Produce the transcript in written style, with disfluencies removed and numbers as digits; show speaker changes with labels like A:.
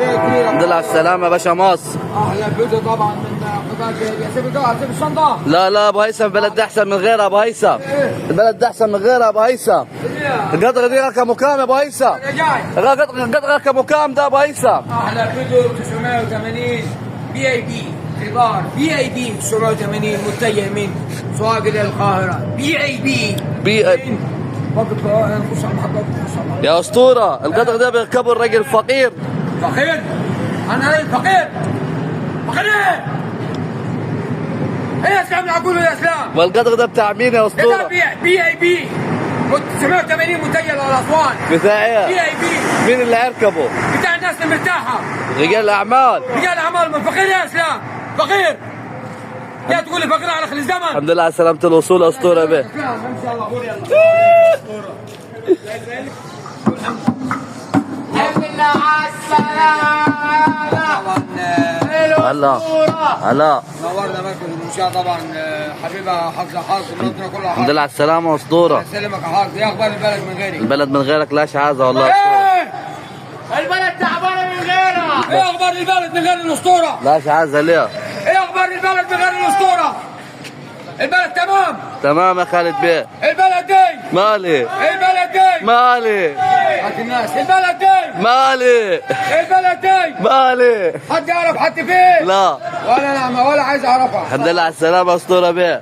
A: الحمد لله على السلامة يا باشا مصر.
B: اهلا بيكم طبعا من قطاع سيب الشنطه.
A: لا لا ابو هيثم، البلد دي احسن من غيرها يا ابو هيثم. البلد دي احسن من غيرها يا ابو هيثم. القطر دي رقمه كام يا ابو هيثم؟ القطر رقمه كام ده يا ابو هيثم؟
B: اهلا بيكم 980 بي اي بي كبار، بي اي بي 980 متجه من سواق الى القاهره. بي اي بي وقف نخش على المحطات.
A: يا اسطوره، القطر ده بيركبه الراجل الفقير.
B: فقير؟ انا راجل فقير؟ فقير ايه؟ ايه يا اسلام اقول يا اسلام؟
A: والقطر ده بتاع مين يا اسطوره؟
B: بي اي بي 980 متجه للاسوان.
A: بتاع ايه؟
B: بي اي بي.
A: مين اللي هيركبه؟
B: بتاع الناس المرتاحه،
A: رجال الاعمال.
B: رجال اعمال. من فقير يا اسلام؟ فقير؟ يا تقول لي فقير على اخر الزمن؟
A: الحمد لله على سلامة الوصول يا اسطوره بيه.
B: ان شاء الله قول يلا. الحمد لله على السلامة.
A: هلا هلا،
B: نورنا مركز المنشاه طبعا. حبيبها حظ بلدنا كلها.
A: الحمد لله على السلامة يا اسطوره.
B: يسلمك يا حظ. ايه اخبار البلد من غيري؟
A: البلد من غيرك لاش عازه والله يا اسطوره.
B: البلد تعبانه من غيرها. ايه اخبار البلد من غير الاسطوره؟
A: لاش عازه ليه؟
B: ايه اخبار البلد من غير الاسطوره؟ البلد تمام؟
A: تمام يا خالد بيه.
B: البلد دي
A: مالي؟
B: البلد دي
A: مالي؟
B: حد الناس. البلد دي
A: مالي؟
B: البلد دي
A: مالي؟
B: حد يعرف حد فين؟
A: لا
B: ولا نعمة ولا عايز اعرفها.
A: الحمد لله على السلامة يا اسطوره بيه.